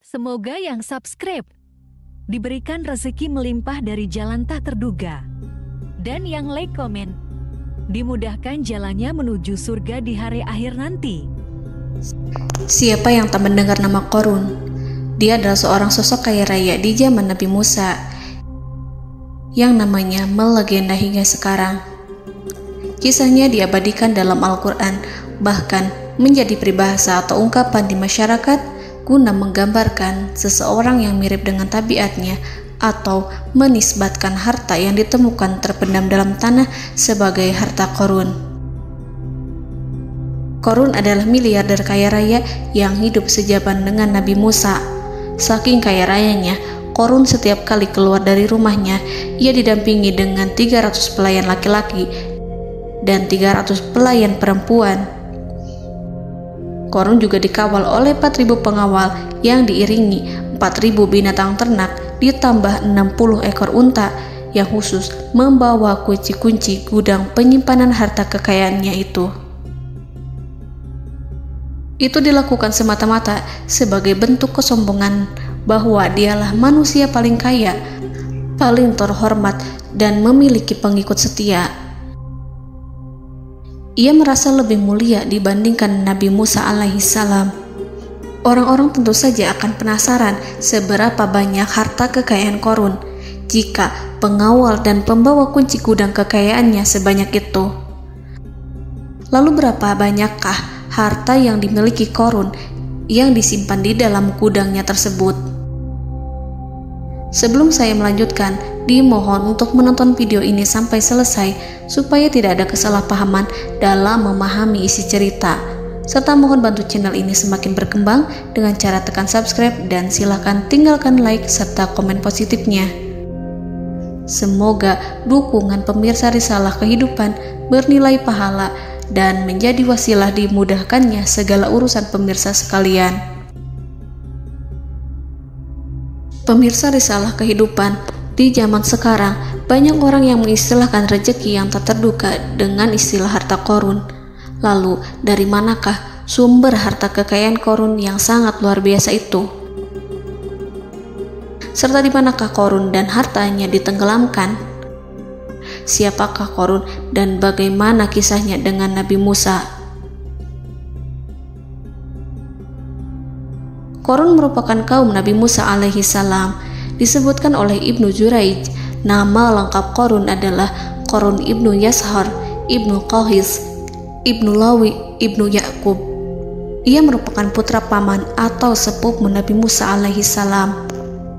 Semoga yang subscribe diberikan rezeki melimpah dari jalan tak terduga. Dan yang like komen, dimudahkan jalannya menuju surga di hari akhir nanti. Siapa yang tak mendengar nama Qorun? Dia adalah seorang sosok kaya raya di zaman Nabi Musa yang namanya melegenda hingga sekarang. Kisahnya diabadikan dalam Al-Quran, bahkan menjadi peribahasa atau ungkapan di masyarakat guna menggambarkan seseorang yang mirip dengan tabiatnya atau menisbatkan harta yang ditemukan terpendam dalam tanah sebagai harta Qorun. Qorun adalah miliarder kaya raya yang hidup sejaman dengan Nabi Musa. Saking kaya rayanya, Qorun setiap kali keluar dari rumahnya, ia didampingi dengan 300 pelayan laki-laki dan 300 pelayan perempuan. Qorun juga dikawal oleh 4.000 pengawal yang diiringi 4.000 binatang ternak ditambah 60 ekor unta yang khusus membawa kunci-kunci gudang penyimpanan harta kekayaannya itu. Itu dilakukan semata-mata sebagai bentuk kesombongan bahwa dialah manusia paling kaya, paling terhormat, dan memiliki pengikut setia. Ia merasa lebih mulia dibandingkan Nabi Musa alaihissalam. Orang-orang tentu saja akan penasaran seberapa banyak harta kekayaan Qorun jika pengawal dan pembawa kunci gudang kekayaannya sebanyak itu. Lalu berapa banyakkah harta yang dimiliki Qorun yang disimpan di dalam gudangnya tersebut? Sebelum saya melanjutkan, dimohon untuk menonton video ini sampai selesai supaya tidak ada kesalahpahaman dalam memahami isi cerita, serta mohon bantu channel ini semakin berkembang dengan cara tekan subscribe dan silahkan tinggalkan like serta komen positifnya. Semoga dukungan pemirsa Risalah Kehidupan bernilai pahala dan menjadi wasilah dimudahkannya segala urusan pemirsa sekalian. Pemirsa Risalah Kehidupan, di zaman sekarang banyak orang yang mengistilahkan rezeki yang tak terduga dengan istilah harta Qorun. Lalu dari manakah sumber harta kekayaan Qorun yang sangat luar biasa itu? Serta di manakah Qorun dan hartanya ditenggelamkan? Siapakah Qorun dan bagaimana kisahnya dengan Nabi Musa? Qorun merupakan kaum Nabi Musa alaihissalam. Disebutkan oleh Ibnu Jurayj, nama lengkap Qorun adalah Qorun ibnu Yashar, ibnu Qahis, ibnu Lawi, ibnu Yakub. Ia merupakan putra paman atau sepupu Nabi Musa alaihissalam.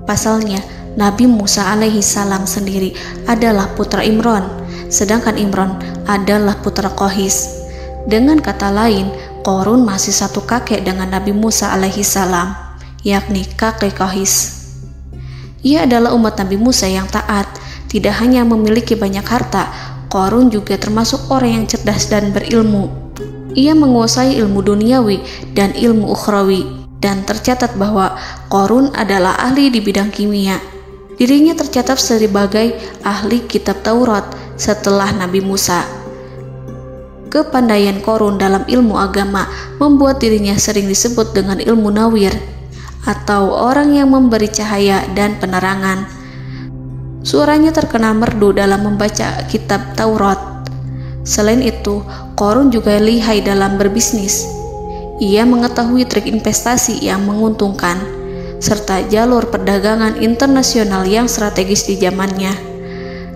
Pasalnya, Nabi Musa alaihissalam sendiri adalah putra Imran, sedangkan Imran adalah putra Qahis. Dengan kata lain, Qorun masih satu kakek dengan Nabi Musa alaihissalam, yakni kakek Qahis. Ia adalah umat Nabi Musa yang taat. Tidak hanya memiliki banyak harta, Qorun juga termasuk orang yang cerdas dan berilmu. Ia menguasai ilmu duniawi dan ilmu ukhrawi, dan tercatat bahwa Qorun adalah ahli di bidang kimia. Dirinya tercatat sebagai ahli kitab Taurat setelah Nabi Musa. Kepandaian Qorun dalam ilmu agama membuat dirinya sering disebut dengan ilmu nawir, atau orang yang memberi cahaya dan penerangan. Suaranya terkenal merdu dalam membaca kitab Taurat. Selain itu, Qorun juga lihai dalam berbisnis. Ia mengetahui trik investasi yang menguntungkan, serta jalur perdagangan internasional yang strategis di zamannya.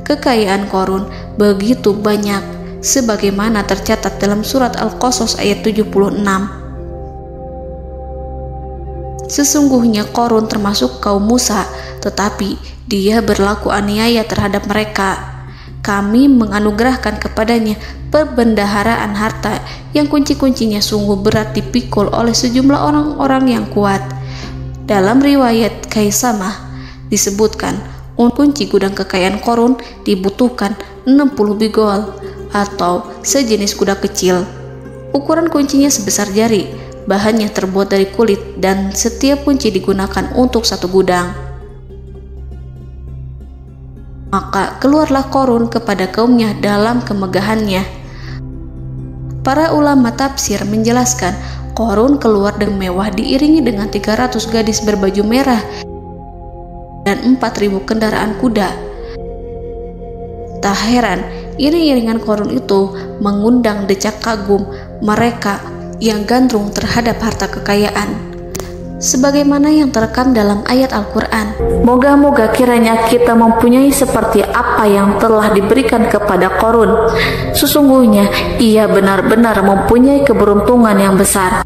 Kekayaan Qorun begitu banyak, sebagaimana tercatat dalam surat Al-Qasas ayat 76. Sesungguhnya Qorun termasuk kaum Musa, tetapi dia berlaku aniaya terhadap mereka. Kami menganugerahkan kepadanya perbendaharaan harta yang kunci-kuncinya sungguh berat dipikul oleh sejumlah orang-orang yang kuat. Dalam riwayat Kaisamah disebutkan, kunci gudang kekayaan Qorun dibutuhkan 60 bigol atau sejenis kuda kecil. Ukuran kuncinya sebesar jari, bahannya terbuat dari kulit, dan setiap kunci digunakan untuk satu gudang. Maka keluarlah Qorun kepada kaumnya dalam kemegahannya. Para ulama tafsir menjelaskan Qarun keluar dengan mewah diiringi dengan 300 gadis berbaju merah dan 4.000 kendaraan kuda. Tak heran, iring-iringan Qarun itu mengundang decak kagum mereka yang gandrung terhadap harta kekayaan. Sebagaimana yang terekam dalam ayat Al-Quran, moga-moga kiranya kita mempunyai seperti apa yang telah diberikan kepada Qarun. Sesungguhnya ia benar-benar mempunyai keberuntungan yang besar.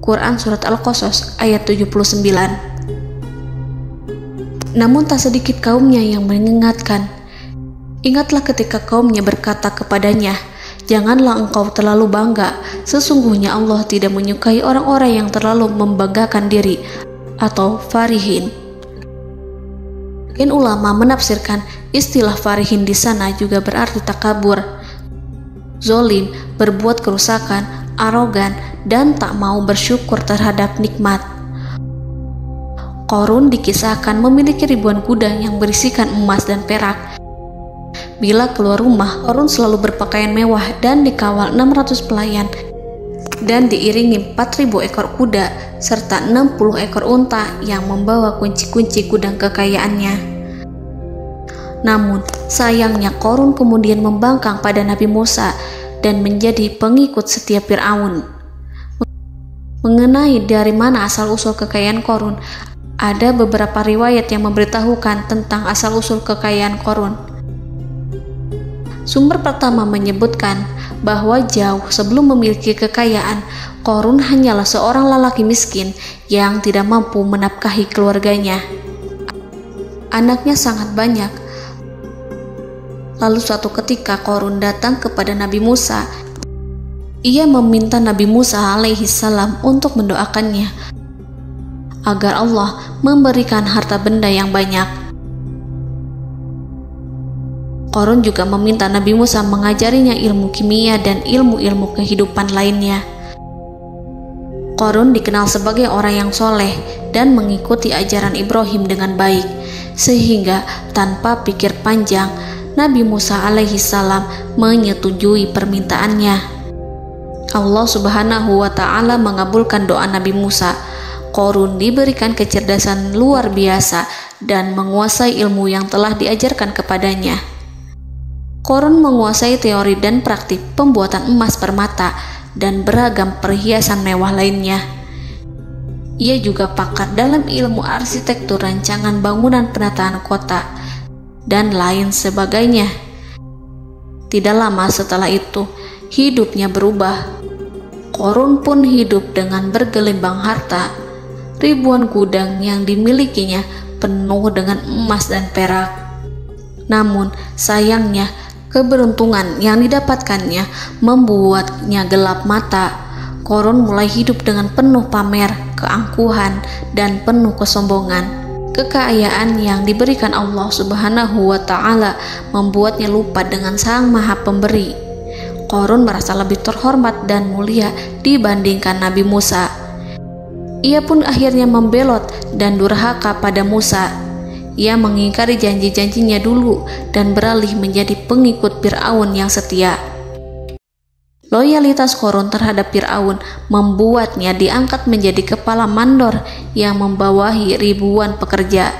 Quran Surat Al-Qasas ayat 79. Namun tak sedikit kaumnya yang mengingatkan. Ingatlah ketika kaumnya berkata kepadanya, janganlah engkau terlalu bangga, sesungguhnya Allah tidak menyukai orang-orang yang terlalu membanggakan diri atau farihin. Ulama menafsirkan istilah farihin di sana juga berarti takabur, zolim, berbuat kerusakan, arogan, dan tak mau bersyukur terhadap nikmat. Qarun dikisahkan memiliki ribuan kuda yang berisikan emas dan perak. Bila keluar rumah, Qarun selalu berpakaian mewah dan dikawal 600 pelayan dan diiringi 4.000 ekor kuda serta 60 ekor unta yang membawa kunci-kunci gudang kekayaannya. Namun, sayangnya Qarun kemudian membangkang pada Nabi Musa dan menjadi pengikut setia Fir'aun. Mengenai dari mana asal-usul kekayaan Qarun, ada beberapa riwayat yang memberitahukan tentang asal-usul kekayaan Qarun. Sumber pertama menyebutkan bahwa jauh sebelum memiliki kekayaan, Qarun hanyalah seorang lelaki miskin yang tidak mampu menafkahi keluarganya. Anaknya sangat banyak. Lalu suatu ketika Qarun datang kepada Nabi Musa. Ia meminta Nabi Musa alaihissalam untuk mendoakannya agar Allah memberikan harta benda yang banyak. Qarun juga meminta Nabi Musa mengajarinya ilmu kimia dan ilmu-ilmu kehidupan lainnya. Qarun dikenal sebagai orang yang soleh dan mengikuti ajaran Ibrahim dengan baik, sehingga tanpa pikir panjang, Nabi Musa alaihissalam menyetujui permintaannya. Allah Subhanahu wa Ta'ala mengabulkan doa Nabi Musa. Qarun diberikan kecerdasan luar biasa dan menguasai ilmu yang telah diajarkan kepadanya. Qarun menguasai teori dan praktik pembuatan emas permata dan beragam perhiasan mewah lainnya. Ia juga pakar dalam ilmu arsitektur, rancangan bangunan, penataan kota, dan lain sebagainya. Tidak lama setelah itu, hidupnya berubah. Qarun pun hidup dengan bergelimbang harta. Ribuan gudang yang dimilikinya penuh dengan emas dan perak. Namun, sayangnya, keberuntungan yang didapatkannya membuatnya gelap mata. Qarun mulai hidup dengan penuh pamer, keangkuhan, dan penuh kesombongan. Kekayaan yang diberikan Allah Subhanahu wa Ta'ala membuatnya lupa dengan Sang Maha Pemberi. Qarun merasa lebih terhormat dan mulia dibandingkan Nabi Musa. Ia pun akhirnya membelot dan durhaka pada Musa. Ia mengingkari janji-janjinya dulu dan beralih menjadi pengikut Fir'aun yang setia. Loyalitas Qarun terhadap Fir'aun membuatnya diangkat menjadi kepala mandor yang membawahi ribuan pekerja.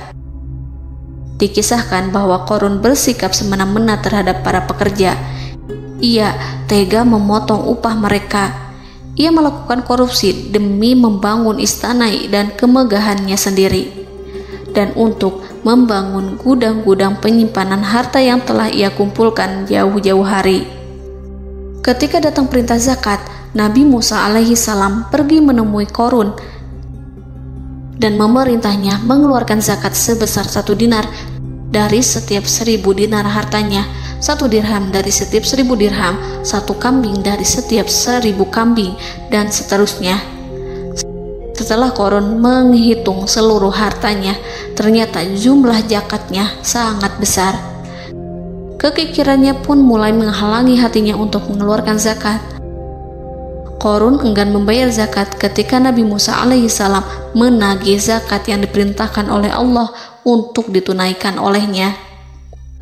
Dikisahkan bahwa Qarun bersikap semena-mena terhadap para pekerja. Ia tega memotong upah mereka. Ia melakukan korupsi demi membangun istana dan kemegahannya sendiri, dan untuk membangun gudang-gudang penyimpanan harta yang telah ia kumpulkan jauh-jauh hari. Ketika datang perintah zakat, Nabi Musa alaihissalam pergi menemui Qarun dan memerintahnya mengeluarkan zakat sebesar 1 dinar dari setiap 1000 dinar hartanya, 1 dirham dari setiap 1000 dirham, 1 kambing dari setiap 1000 kambing, dan seterusnya. Setelah Qarun menghitung seluruh hartanya, ternyata jumlah zakatnya sangat besar. Kekikirannya pun mulai menghalangi hatinya untuk mengeluarkan zakat. Qarun enggan membayar zakat ketika Nabi Musa alaihissalam menagih zakat yang diperintahkan oleh Allah untuk ditunaikan olehnya.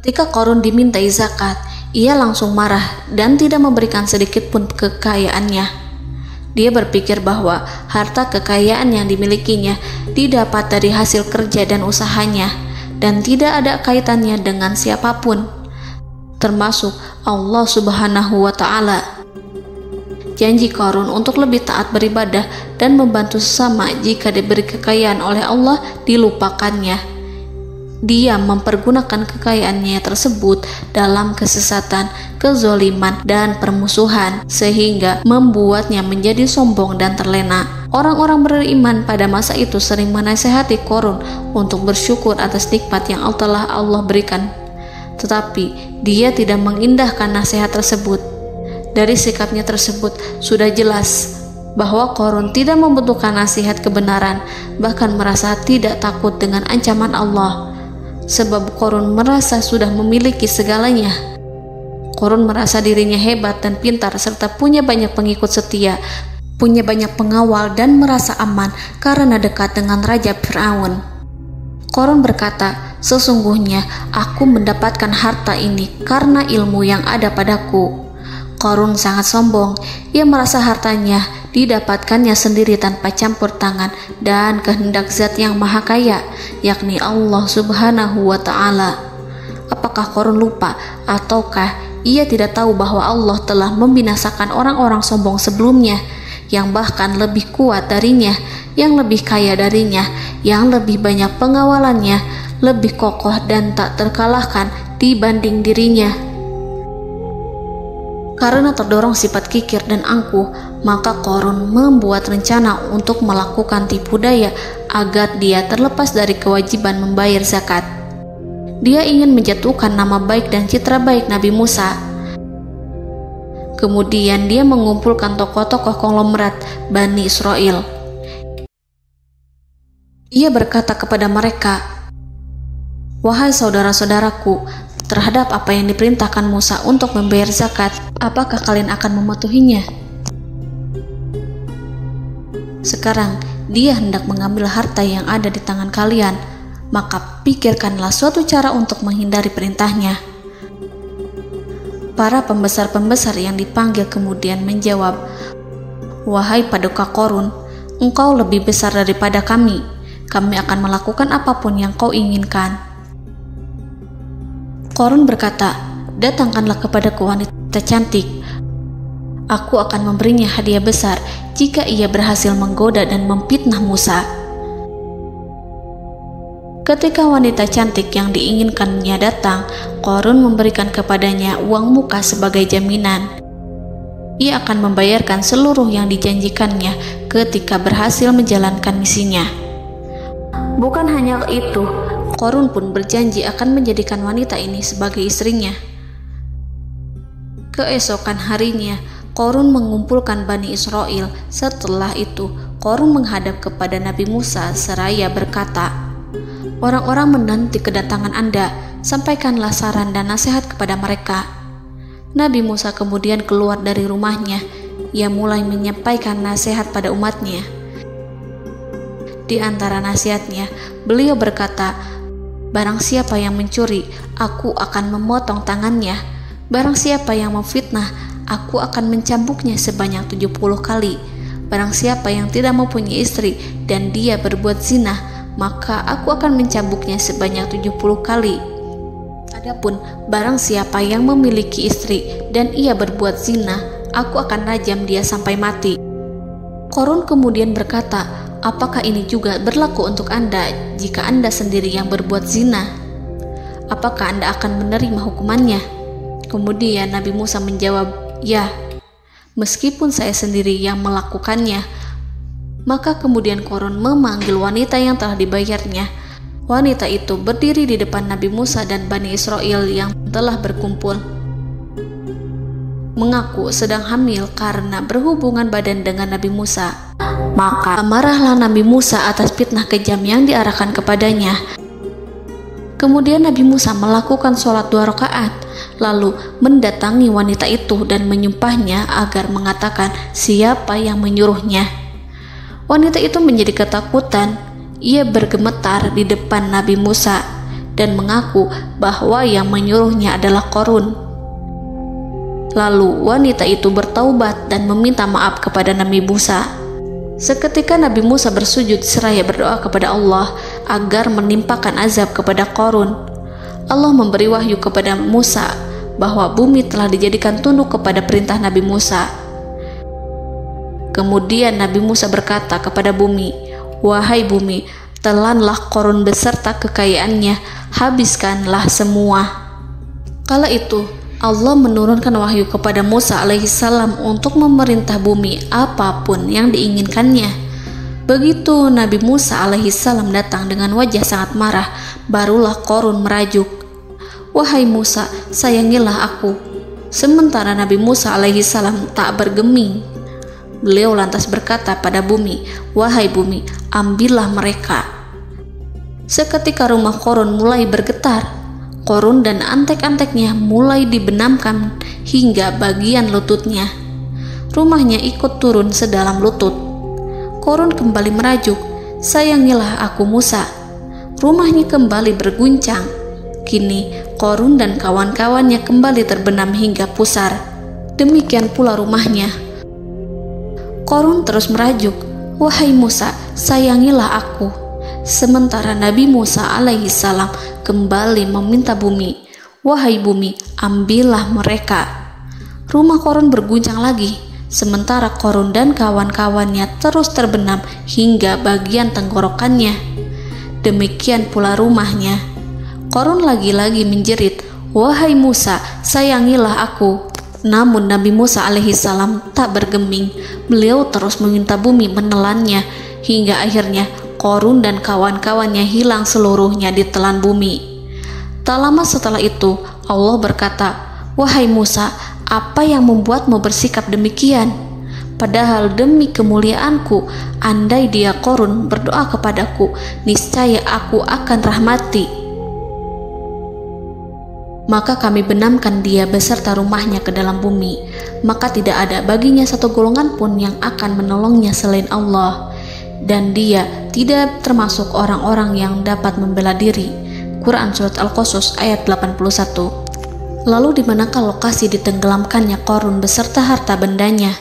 Ketika Qarun dimintai zakat, ia langsung marah dan tidak memberikan sedikit pun kekayaannya. Dia berpikir bahwa harta kekayaan yang dimilikinya didapat dari hasil kerja dan usahanya, dan tidak ada kaitannya dengan siapapun, termasuk Allah Subhanahu wa Ta'ala. Janji Qarun untuk lebih taat beribadah dan membantu sesama jika diberi kekayaan oleh Allah dilupakannya. Dia mempergunakan kekayaannya tersebut dalam kesesatan, kezoliman, dan permusuhan, sehingga membuatnya menjadi sombong dan terlena. Orang-orang beriman pada masa itu sering menasihati Qarun untuk bersyukur atas nikmat yang telah Allah berikan, tetapi dia tidak mengindahkan nasihat tersebut. Dari sikapnya tersebut sudah jelas bahwa Qarun tidak membutuhkan nasihat kebenaran, bahkan merasa tidak takut dengan ancaman Allah. Sebab Qarun merasa sudah memiliki segalanya. Qarun merasa dirinya hebat dan pintar serta punya banyak pengikut setia, punya banyak pengawal dan merasa aman karena dekat dengan Raja Fir'aun. Qarun berkata, "Sesungguhnya aku mendapatkan harta ini karena ilmu yang ada padaku." Qarun sangat sombong. Ia merasa hartanya didapatkannya sendiri tanpa campur tangan dan kehendak Zat yang Maha Kaya, yakni Allah Subhanahu wa Ta'ala. Apakah Qarun lupa ataukah ia tidak tahu bahwa Allah telah membinasakan orang-orang sombong sebelumnya, yang bahkan lebih kuat darinya, yang lebih kaya darinya, yang lebih banyak pengawalannya, lebih kokoh dan tak terkalahkan dibanding dirinya? Karena terdorong sifat kikir dan angkuh, maka Qarun membuat rencana untuk melakukan tipu daya agar dia terlepas dari kewajiban membayar zakat. Dia ingin menjatuhkan nama baik dan citra baik Nabi Musa. Kemudian dia mengumpulkan tokoh-tokoh konglomerat Bani Israel. Ia berkata kepada mereka, "Wahai saudara-saudaraku, terhadap apa yang diperintahkan Musa untuk membayar zakat, apakah kalian akan mematuhinya? Sekarang dia hendak mengambil harta yang ada di tangan kalian, maka pikirkanlah suatu cara untuk menghindari perintahnya." Para pembesar-pembesar yang dipanggil kemudian menjawab, "Wahai paduka Qarun, engkau lebih besar daripada kami. Kami akan melakukan apapun yang kau inginkan." Qarun berkata, "Datangkanlah kepadaku wanita cantik. Aku akan memberinya hadiah besar jika ia berhasil menggoda dan memfitnah Musa." Ketika wanita cantik yang diinginkannya datang, Qarun memberikan kepadanya uang muka sebagai jaminan. Ia akan membayarkan seluruh yang dijanjikannya ketika berhasil menjalankan misinya. Bukan hanya itu, Qarun pun berjanji akan menjadikan wanita ini sebagai istrinya. Keesokan harinya, Qarun mengumpulkan Bani Israel. Setelah itu, Qarun menghadap kepada Nabi Musa seraya berkata, "Orang-orang menanti kedatangan Anda, sampaikanlah saran dan nasihat kepada mereka." Nabi Musa kemudian keluar dari rumahnya. Ia mulai menyampaikan nasihat pada umatnya. Di antara nasihatnya, beliau berkata, "Barang siapa yang mencuri, aku akan memotong tangannya. Barang siapa yang memfitnah, aku akan mencambuknya sebanyak 70 kali. Barang siapa yang tidak mempunyai istri dan dia berbuat zina, maka aku akan mencambuknya sebanyak 70 kali. Adapun barang siapa yang memiliki istri dan ia berbuat zina, aku akan rajam dia sampai mati." Qarun kemudian berkata, "Apakah ini juga berlaku untuk Anda jika Anda sendiri yang berbuat zina? Apakah Anda akan menerima hukumannya?" Kemudian Nabi Musa menjawab, "Ya, meskipun saya sendiri yang melakukannya." Maka kemudian Qarun memanggil wanita yang telah dibayarnya. Wanita itu berdiri di depan Nabi Musa dan Bani Israel yang telah berkumpul, mengaku sedang hamil karena berhubungan badan dengan Nabi Musa. Maka marahlah Nabi Musa atas fitnah kejam yang diarahkan kepadanya. Kemudian Nabi Musa melakukan sholat 2 rakaat, lalu mendatangi wanita itu dan menyumpahnya agar mengatakan siapa yang menyuruhnya. Wanita itu menjadi ketakutan. Ia bergemetar di depan Nabi Musa dan mengaku bahwa yang menyuruhnya adalah Qarun. Lalu wanita itu bertaubat dan meminta maaf kepada Nabi Musa. Seketika Nabi Musa bersujud seraya berdoa kepada Allah agar menimpakan azab kepada Qarun. Allah memberi wahyu kepada Musa bahwa bumi telah dijadikan tunduk kepada perintah Nabi Musa. Kemudian Nabi Musa berkata kepada bumi, "Wahai bumi, telanlah Qarun beserta kekayaannya, habiskanlah semua." Kala itu Allah menurunkan wahyu kepada Musa alaihissalam untuk memerintah bumi apapun yang diinginkannya. Begitu Nabi Musa alaihissalam datang dengan wajah sangat marah, barulah Qarun merajuk, "Wahai Musa, sayangilah aku." Sementara Nabi Musa alaihissalam tak bergeming. Beliau lantas berkata pada bumi, "Wahai bumi, ambillah mereka." Seketika rumah Qarun mulai bergetar. Qarun dan antek-anteknya mulai dibenamkan hingga bagian lututnya. Rumahnya ikut turun sedalam lutut. Qarun kembali merajuk, "Sayangilah aku Musa." Rumahnya kembali berguncang. Kini Qarun dan kawan-kawannya kembali terbenam hingga pusar. Demikian pula rumahnya. Qarun terus merajuk, "Wahai Musa, sayangilah aku." Sementara Nabi Musa alaihissalam kembali meminta bumi, "Wahai bumi, ambillah mereka." Rumah Qarun berguncang lagi, sementara Qarun dan kawan-kawannya terus terbenam hingga bagian tenggorokannya. Demikian pula rumahnya. Qarun lagi-lagi menjerit, "Wahai Musa, sayangilah aku." Namun Nabi Musa alaihissalam tak bergeming. Beliau terus meminta bumi menelannya hingga akhirnya Qarun dan kawan-kawannya hilang seluruhnya ditelan bumi. Tak lama setelah itu Allah berkata, "Wahai Musa, apa yang membuatmu bersikap demikian? Padahal demi kemuliaanku, andai dia Qarun berdoa kepadaku, niscaya aku akan rahmati. Maka kami benamkan dia beserta rumahnya ke dalam bumi, maka tidak ada baginya satu golongan pun yang akan menolongnya selain Allah, dan dia tidak termasuk orang-orang yang dapat membela diri." Quran Surat Al-Qasas ayat 81. Lalu di manakah lokasi ditenggelamkannya Qarun beserta harta bendanya?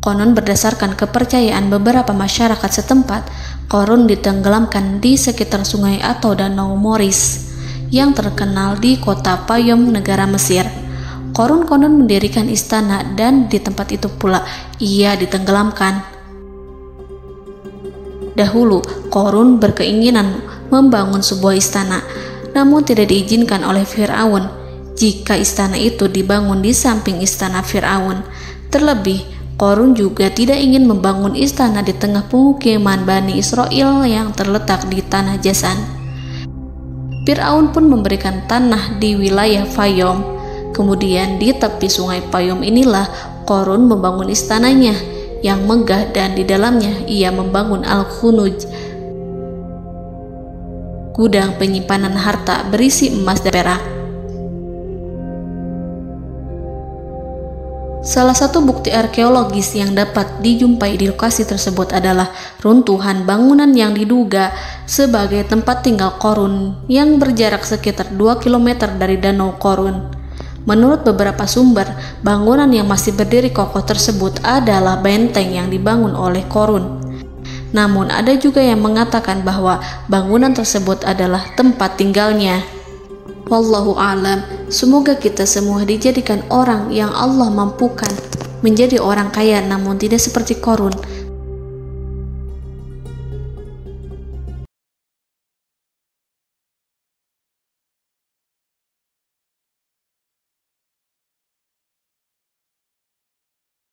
Konon berdasarkan kepercayaan beberapa masyarakat setempat, Qarun ditenggelamkan di sekitar sungai atau danau Moris yang terkenal di kota Payom, negara Mesir. Qarun konon mendirikan istana dan di tempat itu pula ia ditenggelamkan. Dahulu, Qarun berkeinginan membangun sebuah istana, namun tidak diizinkan oleh Fir'aun jika istana itu dibangun di samping istana Fir'aun. Terlebih, Qarun juga tidak ingin membangun istana di tengah pemukiman Bani Israel yang terletak di tanah Jasan. Fir'aun pun memberikan tanah di wilayah Fayom. Kemudian di tepi sungai Payom inilah Qarun membangun istananya yang megah, dan di dalamnya ia membangun Al-Khunuj, gudang penyimpanan harta berisi emas dan perak. Salah satu bukti arkeologis yang dapat dijumpai di lokasi tersebut adalah runtuhan bangunan yang diduga sebagai tempat tinggal Qarun yang berjarak sekitar 2 km dari Danau Qarun. Menurut beberapa sumber, bangunan yang masih berdiri kokoh tersebut adalah benteng yang dibangun oleh Qarun. Namun ada juga yang mengatakan bahwa bangunan tersebut adalah tempat tinggalnya. Wallahu a'lam. Semoga kita semua dijadikan orang yang Allah mampukan menjadi orang kaya namun tidak seperti Qarun.